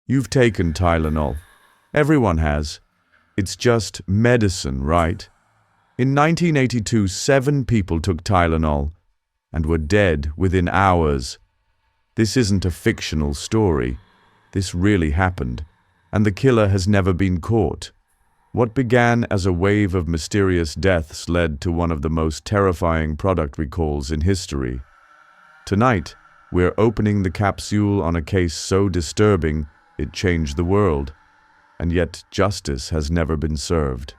You've taken Tylenol. Everyone has. It's just medicine, right? In 1982, 7 people took Tylenol and were dead within hours. This isn't a fictional story. This really happened, and the killer has never been caught. What began as a wave of mysterious deaths led to one of the most terrifying product recalls in history. Tonight, we're opening the capsule on a case so disturbing it changed the world, and yet justice has never been served.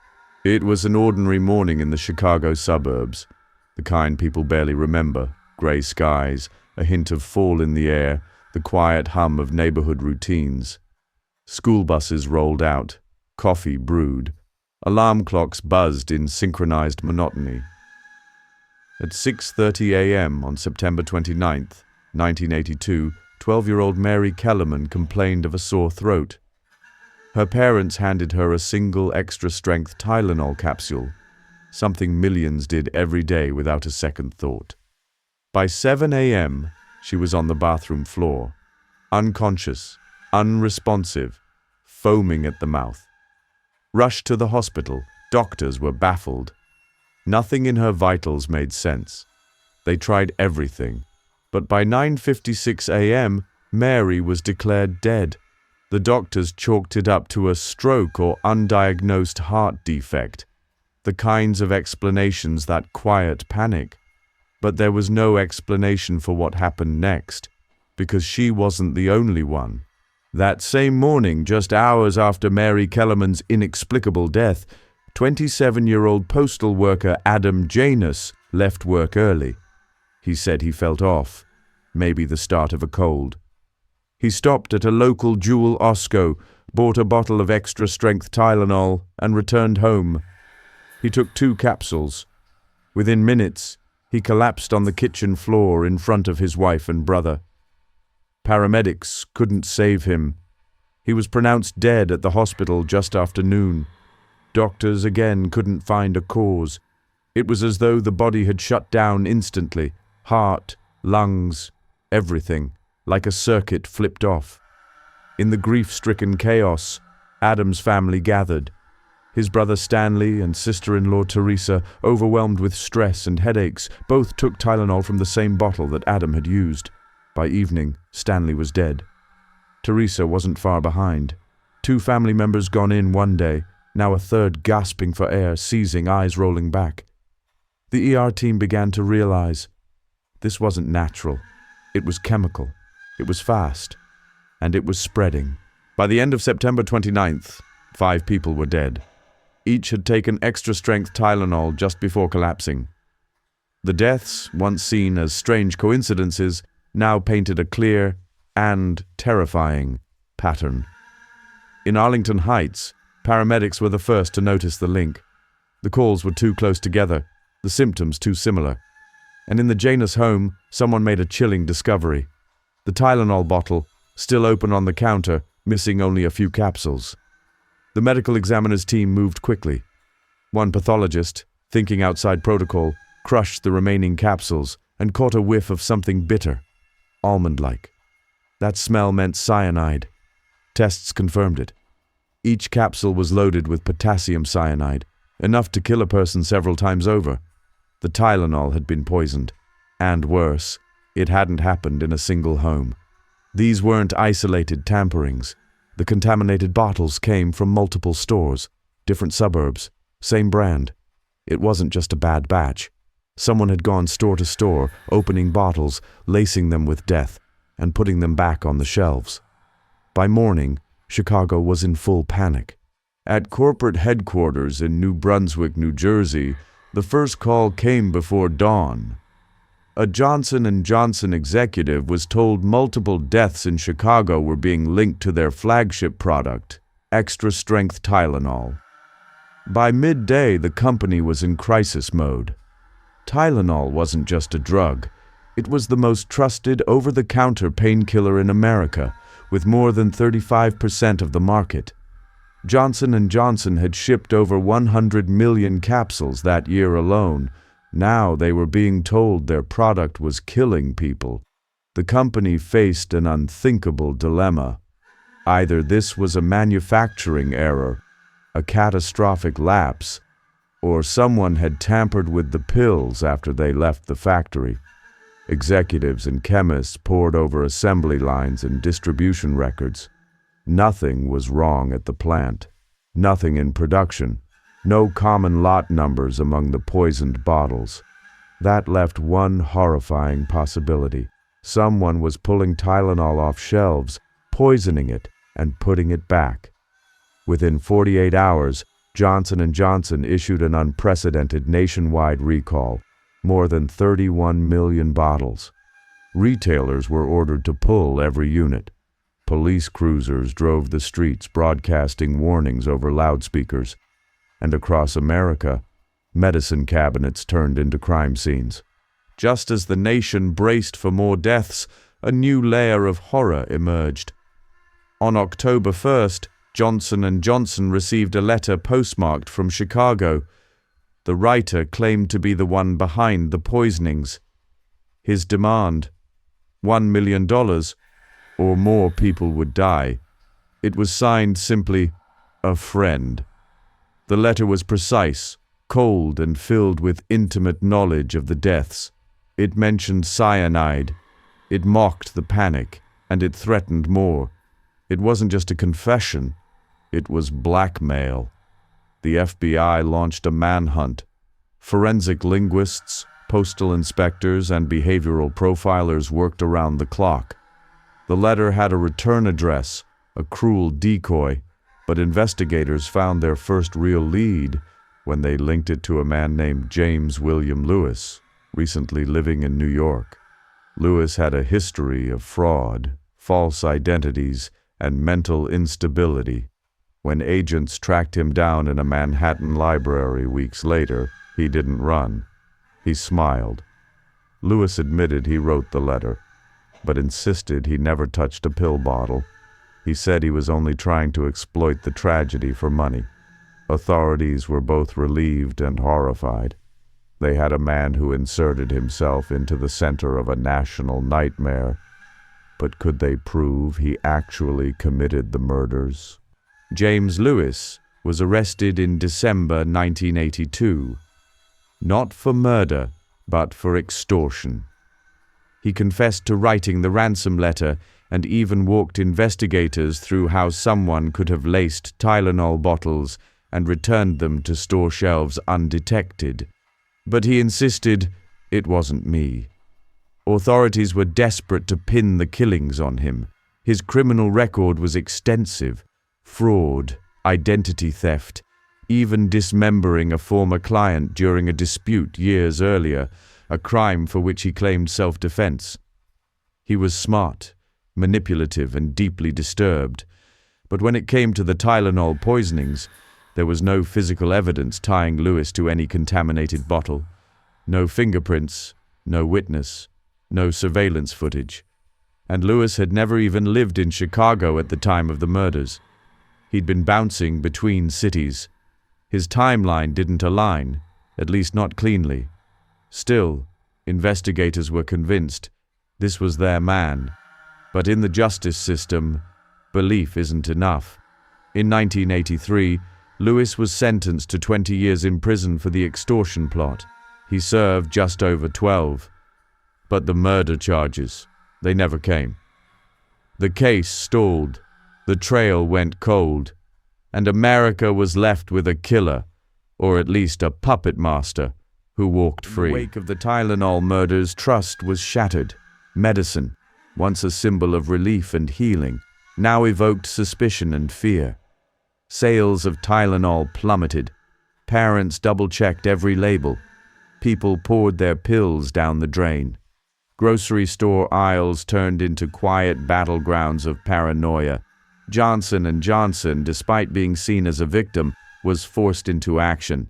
It was an ordinary morning in the Chicago suburbs, the kind people barely remember. Gray skies, a hint of fall in the air, the quiet hum of neighborhood routines. School buses rolled out, coffee brewed, alarm clocks buzzed in synchronized monotony. At 6:30 a.m. on September 29th, 1982, 12-year-old Mary Kellerman complained of a sore throat. Her parents handed her a single extra-strength Tylenol capsule, something millions did every day without a second thought. By 7 a.m., she was on the bathroom floor, unconscious, unresponsive, foaming at the mouth. Rushed to the hospital, doctors were baffled. Nothing in her vitals made sense. They tried everything, but by 9:56 a.m., Mary was declared dead. The doctors chalked it up to a stroke or undiagnosed heart defect, the kinds of explanations that quiet panic. But there was no explanation for what happened next, because she wasn't the only one. That same morning, just hours after Mary Kellerman's inexplicable death, 27-year-old postal worker Adam Janus left work early. He said he felt off, maybe the start of a cold. He stopped at a local Jewel Osco, bought a bottle of extra-strength Tylenol, and returned home. He took 2 capsules. Within minutes, he collapsed on the kitchen floor in front of his wife and brother. Paramedics couldn't save him. He was pronounced dead at the hospital just after noon. Doctors again couldn't find a cause. It was as though the body had shut down instantly. Heart, lungs, everything, like a circuit flipped off. In the grief-stricken chaos, Adam's family gathered. His brother Stanley and sister-in-law Teresa, overwhelmed with stress and headaches, both took Tylenol from the same bottle that Adam had used. By evening, Stanley was dead. Teresa wasn't far behind. 2 family members gone in one day, now a third gasping for air, seizing, eyes rolling back. The ER team began to realize this wasn't natural. It was chemical. It was fast. And it was spreading. By the end of September 29th, 5 people were dead. Each had taken extra-strength Tylenol just before collapsing. The deaths, once seen as strange coincidences, now painted a clear and terrifying pattern. In Arlington Heights, paramedics were the first to notice the link. The calls were too close together, the symptoms too similar. And in the Janus home, someone made a chilling discovery. The Tylenol bottle, still open on the counter, missing only a few capsules. The medical examiner's team moved quickly. One pathologist, thinking outside protocol, crushed the remaining capsules and caught a whiff of something bitter, almond-like. That smell meant cyanide. Tests confirmed it. Each capsule was loaded with potassium cyanide, enough to kill a person several times over. The Tylenol had been poisoned. And worse, it hadn't happened in a single home. These weren't isolated tamperings. The contaminated bottles came from multiple stores, different suburbs, same brand. It wasn't just a bad batch. Someone had gone store to store, opening bottles, lacing them with death, and putting them back on the shelves. By morning, Chicago was in full panic. At corporate headquarters in New Brunswick, New Jersey, the first call came before dawn. A Johnson & Johnson executive was told multiple deaths in Chicago were being linked to their flagship product, extra-strength Tylenol. By midday, the company was in crisis mode. Tylenol wasn't just a drug. It was the most trusted over-the-counter painkiller in America, with more than 35% of the market. Johnson & Johnson had shipped over 100 million capsules that year alone. Now they were being told their product was killing people. The company faced an unthinkable dilemma. Either this was a manufacturing error, a catastrophic lapse, or someone had tampered with the pills after they left the factory. Executives and chemists pored over assembly lines and distribution records. Nothing was wrong at the plant. Nothing in production. No common lot numbers among the poisoned bottles. That left one horrifying possibility. Someone was pulling Tylenol off shelves, poisoning it, and putting it back. Within 48 hours, Johnson & Johnson issued an unprecedented nationwide recall, more than 31 million bottles. Retailers were ordered to pull every unit. Police cruisers drove the streets broadcasting warnings over loudspeakers. And across America, medicine cabinets turned into crime scenes. Just as the nation braced for more deaths, a new layer of horror emerged. On October 1st, Johnson & Johnson received a letter postmarked from Chicago. The writer claimed to be the one behind the poisonings. His demand, $1 million, or more people would die. It was signed simply, "A Friend." The letter was precise, cold, and filled with intimate knowledge of the deaths. It mentioned cyanide. It mocked the panic, and it threatened more. It wasn't just a confession. It was blackmail. The FBI launched a manhunt. Forensic linguists, postal inspectors, and behavioral profilers worked around the clock. The letter had a return address, a cruel decoy, but investigators found their first real lead when they linked it to a man named James William Lewis, recently living in New York. Lewis had a history of fraud, false identities, and mental instability. When agents tracked him down in a Manhattan library weeks later, he didn't run. He smiled. Lewis admitted he wrote the letter, but insisted he never touched a pill bottle. He said he was only trying to exploit the tragedy for money. Authorities were both relieved and horrified. They had a man who inserted himself into the center of a national nightmare. But could they prove he actually committed the murders? James Lewis was arrested in December 1982. Not for murder, but for extortion. He confessed to writing the ransom letter and even walked investigators through how someone could have laced Tylenol bottles and returned them to store shelves undetected. But he insisted, "It wasn't me." Authorities were desperate to pin the killings on him. His criminal record was extensive: fraud, identity theft, even dismembering a former client during a dispute years earlier, a crime for which he claimed self-defense. He was smart, manipulative, and deeply disturbed. But when it came to the Tylenol poisonings, there was no physical evidence tying Lewis to any contaminated bottle. No fingerprints, no witness, no surveillance footage. And Lewis had never even lived in Chicago at the time of the murders. He'd been bouncing between cities. His timeline didn't align, at least not cleanly. Still, investigators were convinced this was their man. But in the justice system, belief isn't enough. In 1983, Lewis was sentenced to 20 years in prison for the extortion plot. He served just over 12. But the murder charges, they never came. The case stalled. The trail went cold. And America was left with a killer, or at least a puppet master, who walked free. In the wake of the Tylenol murders, trust was shattered. Medicine, once a symbol of relief and healing, now evoked suspicion and fear. Sales of Tylenol plummeted. Parents double-checked every label. People poured their pills down the drain. Grocery store aisles turned into quiet battlegrounds of paranoia. Johnson & Johnson, despite being seen as a victim, was forced into action.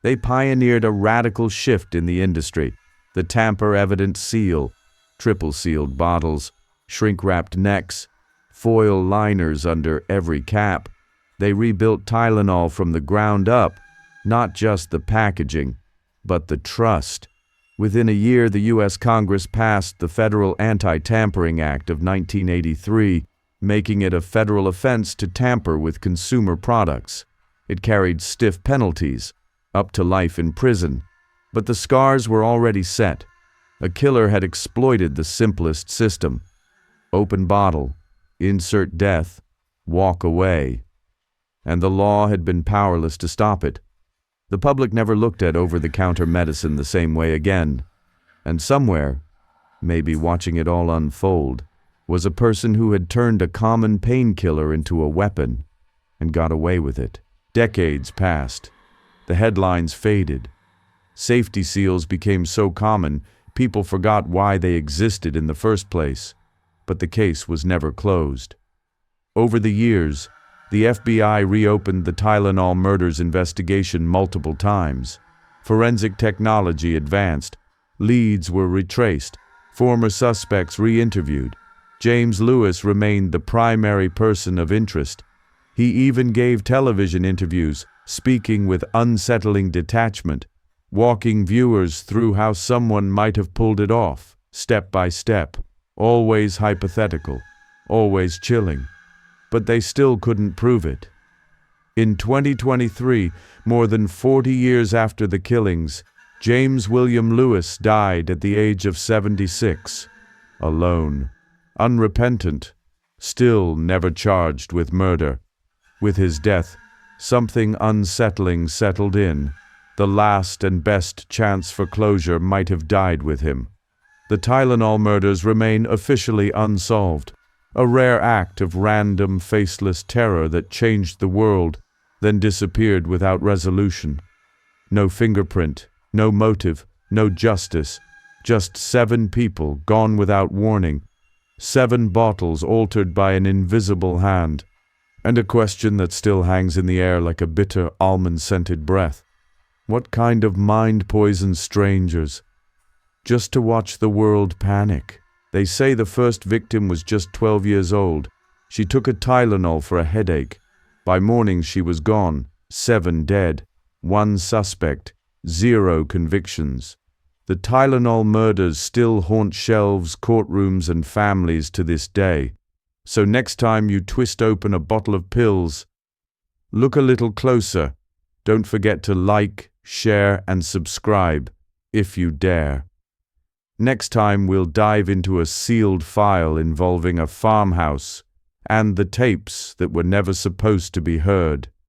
They pioneered a radical shift in the industry. The tamper-evident seal, triple-sealed bottles, shrink-wrapped necks, foil liners under every cap. They rebuilt Tylenol from the ground up, not just the packaging, but the trust. Within a year, the U.S. Congress passed the Federal Anti-Tampering Act of 1983, making it a federal offense to tamper with consumer products. It carried stiff penalties, up to life in prison, but the scars were already set. A killer had exploited the simplest system. Open bottle, insert death, walk away. And the law had been powerless to stop it. The public never looked at over-the-counter medicine the same way again. And somewhere, maybe watching it all unfold, was a person who had turned a common painkiller into a weapon and got away with it. Decades passed. The headlines faded. Safety seals became so common, people forgot why they existed in the first place. But the case was never closed. Over the years, the FBI reopened the Tylenol Murders investigation multiple times. Forensic technology advanced. Leads were retraced. Former suspects re-interviewed. James Lewis remained the primary person of interest. He even gave television interviews, speaking with unsettling detachment, walking viewers through how someone might have pulled it off, step by step, always hypothetical, always chilling. But they still couldn't prove it. In 2023, more than 40 years after the killings, James William Lewis died at the age of 76, alone, unrepentant, still never charged with murder. With his death, something unsettling settled in. The last and best chance for closure might have died with him. The Tylenol murders remain officially unsolved, a rare act of random, faceless terror that changed the world, then disappeared without resolution. No fingerprint, no motive, no justice, just 7 people gone without warning, 7 bottles altered by an invisible hand, and a question that still hangs in the air like a bitter, almond-scented breath. What kind of mind poisons strangers? Just to watch the world panic. They say the first victim was just 12 years old. She took a Tylenol for a headache. By morning she was gone, 7 dead, 1 suspect, 0 convictions. The Tylenol murders still haunt shelves, courtrooms, and families to this day. So next time you twist open a bottle of pills, look a little closer. Don't forget to like, share, and subscribe, if you dare. Next time we'll dive into a sealed file involving a farmhouse and the tapes that were never supposed to be heard.